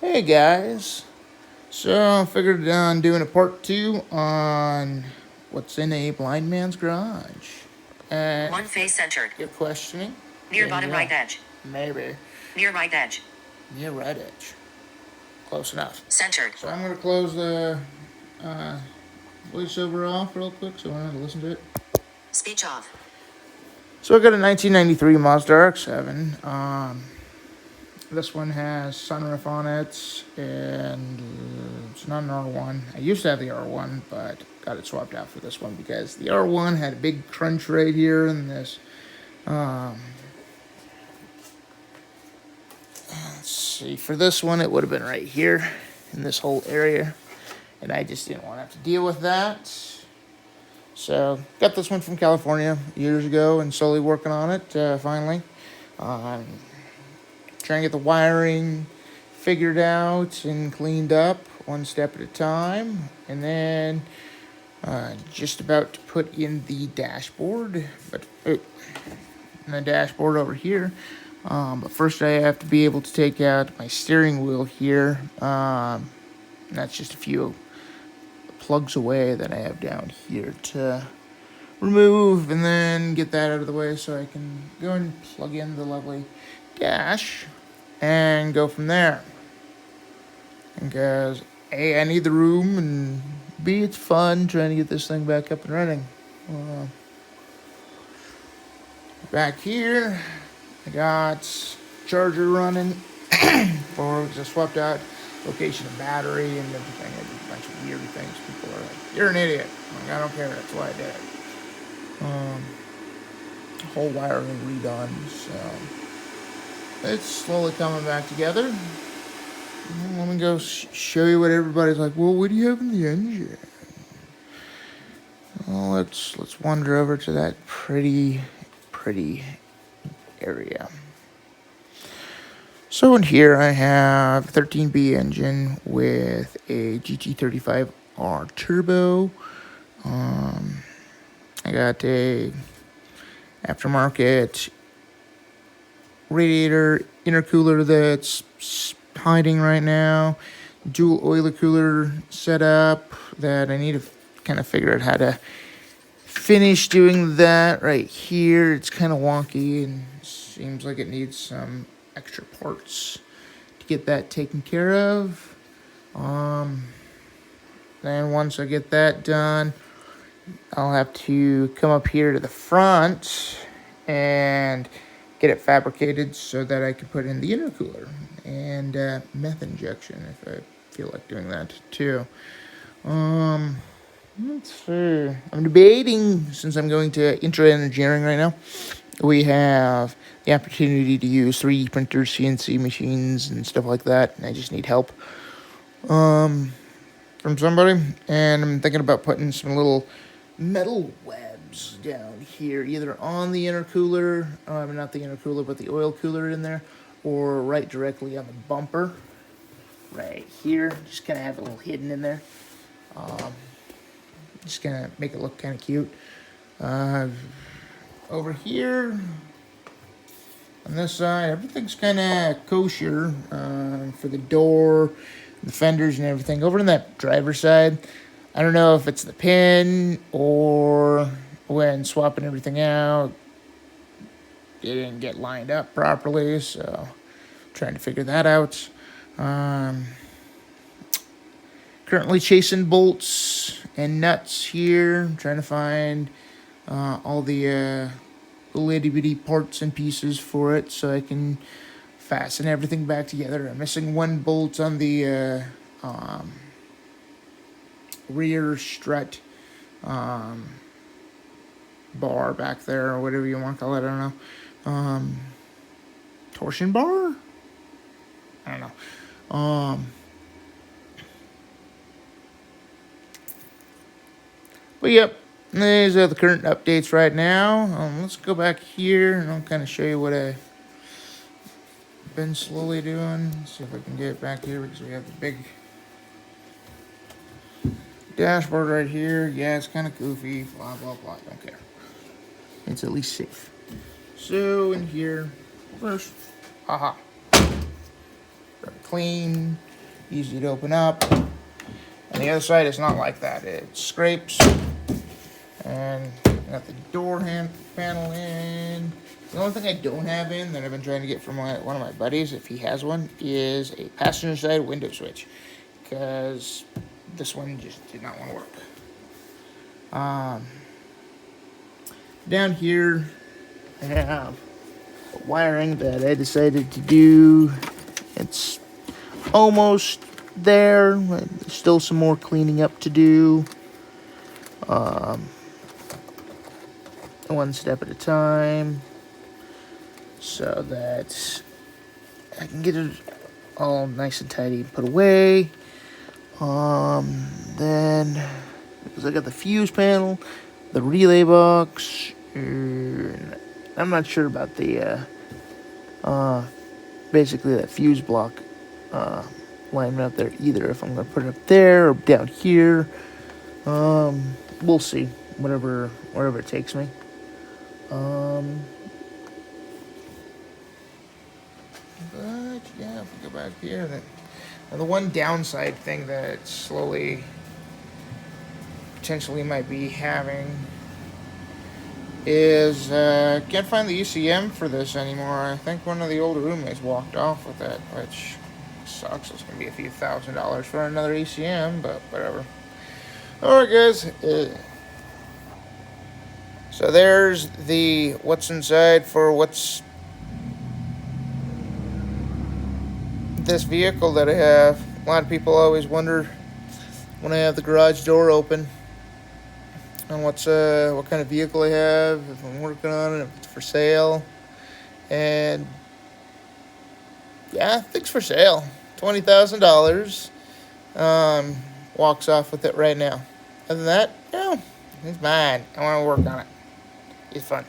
Hey guys, so I figured on doing a part 2 on what's in a blind man's garage. And One face centered. you're questioning? Near Then bottom right edge. maybe. Near right edge. Near right edge. Close enough. Centered. So I'm going to close the voiceover off real quick so I don't have to listen to it. Speech off. So I got a 1993 Mazda RX-7. This one has sunroof on it, and it's not an R1. I used to have the R1, but got it swapped out for this one because the R1 had a big crunch right here in this. Let's see, for this one it would have been right here in this whole area, and I just didn't want to have to deal with that. So got this one from California years ago and slowly working on it finally. Trying to get the wiring figured out and cleaned up one step at a time. And then just about to put in the dashboard. But in the dashboard over here. But first I have to be able to take out my steering wheel here. That's just a few plugs away that I have down here to remove and then get that out of the way so I can go and plug in the lovely dash and go from there. Because A, I need the room, and B, it's fun trying to get this thing back up and running. Back here, I got charger running for, I swapped out location of battery and everything. I did a bunch of weird things. People are like, you're an idiot. I'm like, I don't care, that's why I did it. Whole wiring redone, so it's slowly coming back together. Let me go show you what everybody's like. Well, what do you have in the engine? Well, let's wander over to that pretty area. So in here I have a 13B engine with a GT35R turbo. I got a aftermarket radiator intercooler that's hiding right now. Dual oiler cooler setup that I need to kind of figure out how to finish doing that right here. It's kind of wonky and seems like it needs some extra parts to get that taken care of. Then once I get that done, I'll have to come up here to the front and get it fabricated so that I can put in the intercooler and meth injection if I feel like doing that too. Let's see. I'm debating, since I'm going to intro engineering right now, we have the opportunity to use 3D printers, CNC machines, and stuff like that, and I just need help from somebody. And I'm thinking about putting some little metal webs down here, either on the intercooler, not the intercooler, but the oil cooler in there, or right directly on the bumper, right here. Just kind of have it a little hidden in there. Just gonna make it look kind of cute. Over here, on this side, everything's kind of kosher for the door, the fenders, and everything. Over on that driver's side, I don't know if it's the pin or when swapping everything out, it didn't get lined up properly, so I'm trying to figure that out. Currently chasing bolts and nuts here. I'm trying to find all the little itty bitty parts and pieces for it so I can fasten everything back together. I'm missing one bolt on the rear strut bar back there, or whatever you want to call it. I don't know. Torsion bar? I don't know. But yep, these are the current updates right now. Let's go back here and I'll kind of show you what I've been slowly doing. Let's see if I can get it back here because we have the big dashboard right here. Yeah, it's kind of goofy, blah, blah, blah. Don't care. It's at least safe. So in here, first, clean easy to open up. And the other side is not like that. It scrapes. And got the door panel in. The only thing I don't have in that I've been trying to get from one of my buddies, if he has one, is a passenger side window switch. Because this one just did not want to work. Down here, I have wiring that I decided to do. It's almost there. There's still some more cleaning up to do. One step at a time, so that I can get it all nice and tidy and put away. Then, because I got the fuse panel, the relay box, I'm not sure about the, basically that fuse block, alignment up there either, if I'm going to put it up there or down here. We'll see, wherever it takes me. But yeah, if we go back here, the one downside thing that slowly, potentially might be having is can't find the ECM for this anymore. I think one of the older roommates walked off with it, which sucks. It's gonna be a few $1,000s for another ECM, but whatever. All right, guys. So there's the what's inside for what's this vehicle that I have. A lot of people always wonder when I have the garage door open on what kind of vehicle I have, if I'm working on it, if it's for sale. And yeah, I think it's for sale. $20,000. Walks off with it right now. Other than that, no, it's mine. I want to work on it. It's fun.